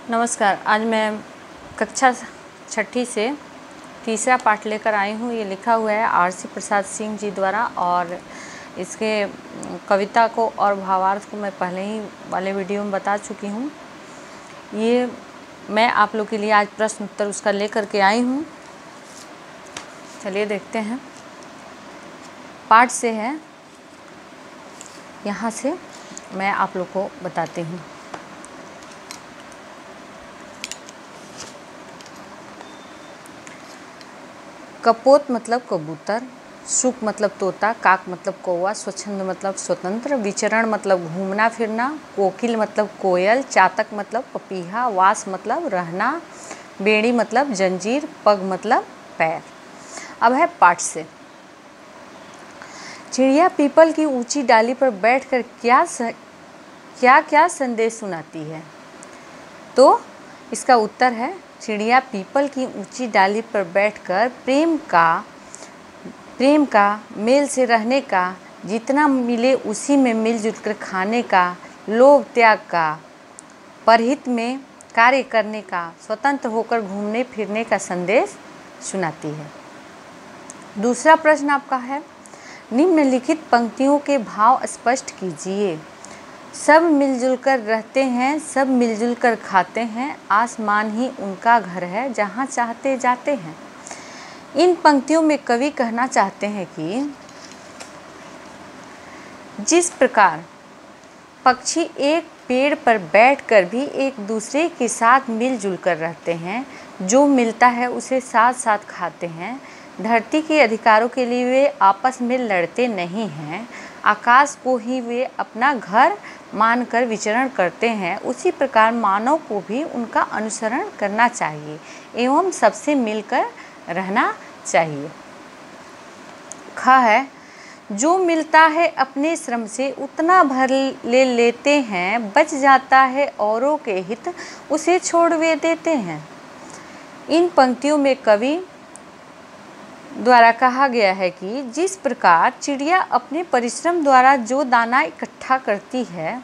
नमस्कार। आज मैं कक्षा छठी से तीसरा पाठ लेकर आई हूँ। ये लिखा हुआ है आर.सी. प्रसाद सिंह जी द्वारा और इसके कविता को और भावार्थ को मैं पहले ही वाले वीडियो में बता चुकी हूँ। ये मैं आप लोग के लिए आज प्रश्न उत्तर उसका लेकर के आई हूँ। चलिए देखते हैं। पाठ से है, यहाँ से मैं आप लोग को बताती हूँ। कपोत मतलब कबूतर, शुक मतलब तोता, काक मतलब कौवा, स्वच्छंद मतलब स्वतंत्र, विचरण मतलब घूमना फिरना, कोकिल मतलब कोयल, चातक मतलब पपीहा, वास मतलब रहना, बेड़ी मतलब जंजीर, पग मतलब पैर। अब है पाठ से। चिड़िया पीपल की ऊंची डाली पर बैठकर क्या संदेश सुनाती है? तो इसका उत्तर है, चिड़िया पीपल की ऊंची डाली पर बैठकर प्रेम का, मेल से रहने का, जितना मिले उसी में मिलजुल कर खाने का, लोभ त्याग का, परहित में कार्य करने का, स्वतंत्र होकर घूमने फिरने का संदेश सुनाती है। दूसरा प्रश्न आपका है, निम्नलिखित पंक्तियों के भाव स्पष्ट कीजिए। सब मिलजुल कर रहते हैं, सब मिलजुल कर खाते हैं, आसमान ही उनका घर है, जहाँ चाहते जाते हैं। इन पंक्तियों में कवि कहना चाहते हैं कि जिस प्रकार पक्षी एक पेड़ पर बैठकर भी एक दूसरे के साथ मिलजुल कर रहते हैं, जो मिलता है उसे साथ साथ खाते हैं, धरती के अधिकारों के लिए वे आपस में लड़ते नहीं हैं, आकाश को ही वे अपना घर मानकर विचरण करते हैं, उसी प्रकार मानव को भी उनका अनुसरण करना चाहिए एवं सबसे मिलकर रहना चाहिए। ख है, जो मिलता है अपने श्रम से उतना भर ले लेते हैं, बच जाता है औरों के हित उसे छोड़ वे देते हैं। इन पंक्तियों में कवि द्वारा कहा गया है कि जिस प्रकार चिड़िया अपने परिश्रम द्वारा जो दाना इकट्ठा करती है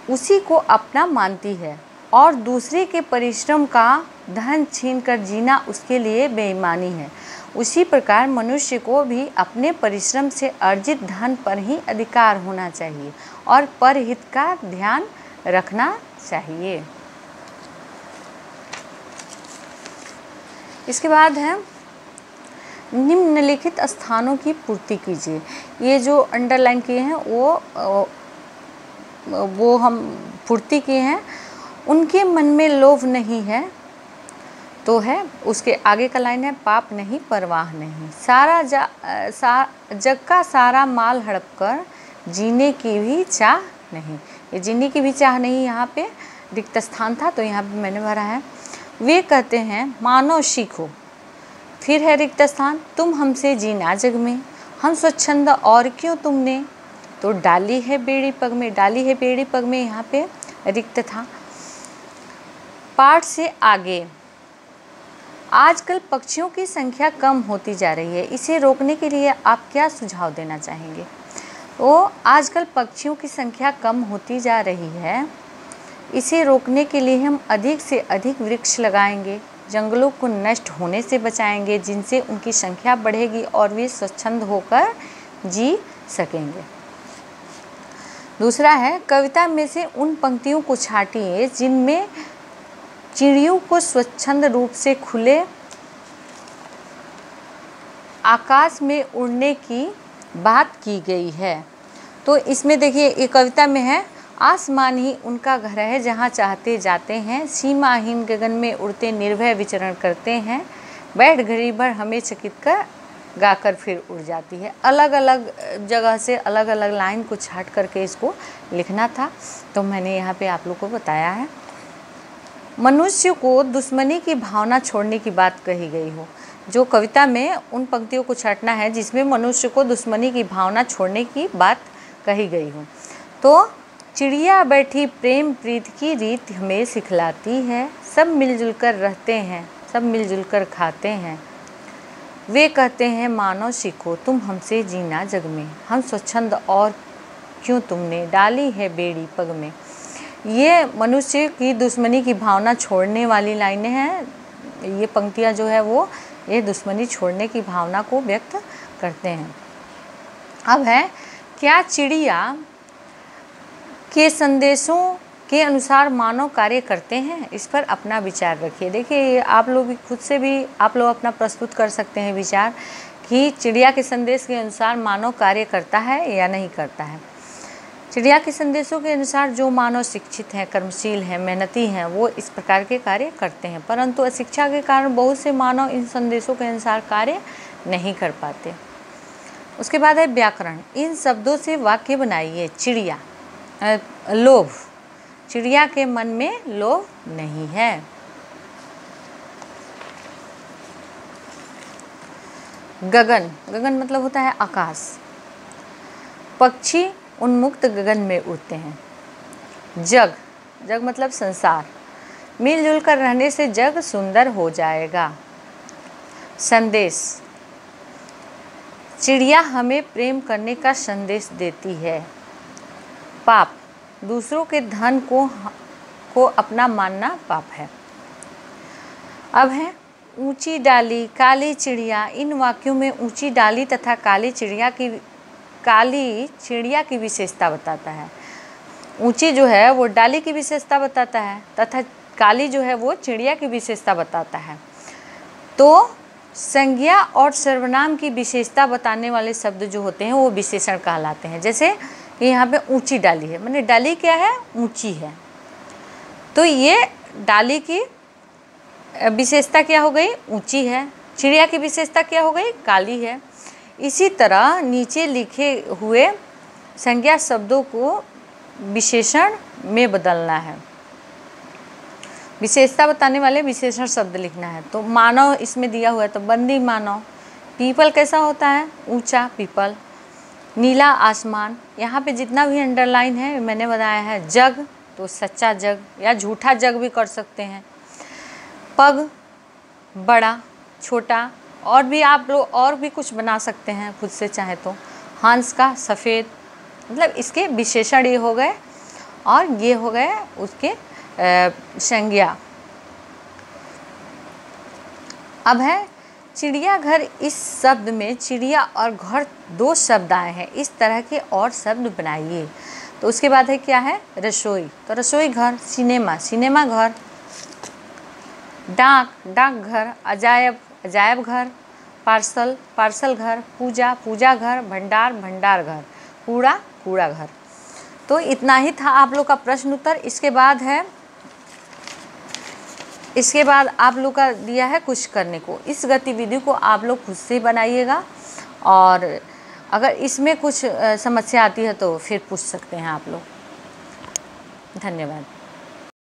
उसी को अपना मानती है और दूसरे के परिश्रम का धन छीनकर जीना उसके लिए बेईमानी है, उसी प्रकार मनुष्य को भी अपने परिश्रम से अर्जित धन पर ही अधिकार होना चाहिए और परहित का ध्यान रखना चाहिए। इसके बाद है, निम्नलिखित स्थानों की पूर्ति कीजिए। ये जो अंडरलाइन किए हैं वो हम पूर्ति किए हैं। उनके मन में लोभ नहीं है, तो है उसके आगे का लाइन है, पाप नहीं परवाह नहीं, जग का सारा माल हड़प कर जीने की भी चाह नहीं। ये जीने की भी चाह नहीं, यहाँ पे रिक्त स्थान था तो यहाँ पे मैंने भरा है। वे कहते हैं मानो सीखो, फिर है रिक्त स्थान, तुम हमसे जीना जग में, हम स्वच्छंद और क्यों तुमने, तो डाली है बेड़ी पग में, डाली है बेड़ी पग में यहाँ पे रिक्त था। पाठ से आगे, आजकल पक्षियों की संख्या कम होती जा रही है, इसे रोकने के लिए आप क्या सुझाव देना चाहेंगे? तो आजकल पक्षियों की संख्या कम होती जा रही है, इसे रोकने के लिए हम अधिक से अधिक वृक्ष लगाएंगे, जंगलों को नष्ट होने से बचाएंगे, जिनसे उनकी संख्या बढ़ेगी और वे स्वच्छंद होकर जी सकेंगे। दूसरा है, कविता में से उन पंक्तियों को छांटिए जिनमें चिड़ियों को स्वच्छंद रूप से खुले आकाश में उड़ने की बात की गई है। तो इसमें देखिए, ये कविता में है, आसमान ही उनका घर है, जहाँ चाहते जाते हैं, सीमाहीन गगन में उड़ते निर्भय विचरण करते हैं, बैठ घड़ी भर हमें चकित कर गाकर फिर उड़ जाती है। अलग अलग जगह से अलग अलग लाइन को छाट करके इसको लिखना था, तो मैंने यहाँ पे आप लोग को बताया है। मनुष्य को दुश्मनी की भावना छोड़ने की बात कही गई हो। जो कविता में उन पंक्तियों को छाटना है जिसमें मनुष्य को दुश्मनी की भावना छोड़ने की बात कही गई हो। तो चिड़िया बैठी प्रेम प्रीत की रीत हमें सिखलाती है, सब मिलजुल कर रहते हैं, सब मिलजुल कर खाते हैं, वे कहते हैं मानो सीखो, तुम हमसे जीना जग में, हम स्वच्छंद और क्यों तुमने, डाली है बेड़ी पग में। ये मनुष्य की दुश्मनी की भावना छोड़ने वाली लाइनें हैं। ये पंक्तियाँ जो है वो ये दुश्मनी छोड़ने की भावना को व्यक्त करते हैं। अब है, क्या चिड़िया के संदेशों के अनुसार मानव कार्य करते हैं? इस पर अपना विचार रखिए। देखिए, आप लोग भी खुद से भी आप लोग अपना प्रस्तुत कर सकते हैं विचार कि चिड़िया के संदेश के अनुसार मानव कार्य करता है या नहीं करता है। चिड़िया के संदेशों के अनुसार जो मानव शिक्षित हैं, कर्मशील हैं, मेहनती हैं, वो इस प्रकार के कार्य करते हैं, परंतु अशिक्षा के कारण बहुत से मानव इन संदेशों के अनुसार कार्य नहीं कर पाते। उसके बाद है व्याकरण। इन शब्दों से वाक्य बनाइए। चिड़िया, लोभ, चिड़िया के मन में लोभ नहीं है। गगन, गगन मतलब होता है आकाश। पक्षी उन्मुक्त गगन में उड़ते हैं। जग, जग मतलब संसार, मिलजुल कर रहने से जग सुंदर हो जाएगा। संदेश, चिड़िया हमें प्रेम करने का संदेश देती है। पाप, दूसरों के धन को अपना मानना पाप है। अब है ऊंची डाली, काली चिड़िया। इन वाक्यों में ऊंची डाली तथा काली चिड़िया की विशेषता बताता है। ऊंची जो है वो डाली की विशेषता बताता है तथा काली जो है वो चिड़िया की विशेषता बताता है। तो संज्ञा और सर्वनाम की विशेषता बताने वाले शब्द जो होते हैं वो विशेषण कहलाते हैं। जैसे कि यहाँ पे ऊंची डाली है, माने डाली क्या है? ऊंची है। तो ये डाली की विशेषता क्या हो गई? ऊंची है। चिड़िया की विशेषता क्या हो गई? काली है। इसी तरह नीचे लिखे हुए संज्ञा शब्दों को विशेषण में बदलना है। विशेषता बताने वाले विशेषण शब्द लिखना है। तो मानव इसमें दिया हुआ है, तो बंदी मानव। पीपल कैसा होता है? ऊंचा पीपल। नीला आसमान, यहाँ पे जितना भी अंडरलाइन है मैंने बताया है। जग, तो सच्चा जग या झूठा जग भी कर सकते हैं। पग, बड़ा, छोटा, और भी आप लोग और भी कुछ बना सकते हैं खुद से चाहे तो। हंस का सफ़ेद, मतलब इसके विशेषण ये हो गए और ये हो गए उसके संज्ञा। अब है चिड़ियाघर। इस शब्द में चिड़िया और घर दो शब्द आए हैं। इस तरह के और शब्द बनाइए। तो उसके बाद है क्या है? रसोई, तो रसोई घर। सिनेमा, सिनेमा घर। डाक, डाक घर। अजायब, अजायब घर। पार्सल, पार्सल घर। पूजा, पूजा घर। भंडार, भंडार घर। कूड़ा, कूड़ा घर। तो इतना ही था आप लोग का प्रश्न उत्तर। इसके बाद आप लोग का दिया है कुछ करने को। इस गतिविधि को आप लोग खुद से बनाइएगा और अगर इसमें कुछ समस्या आती है तो फिर पूछ सकते हैं आप लोग। धन्यवाद।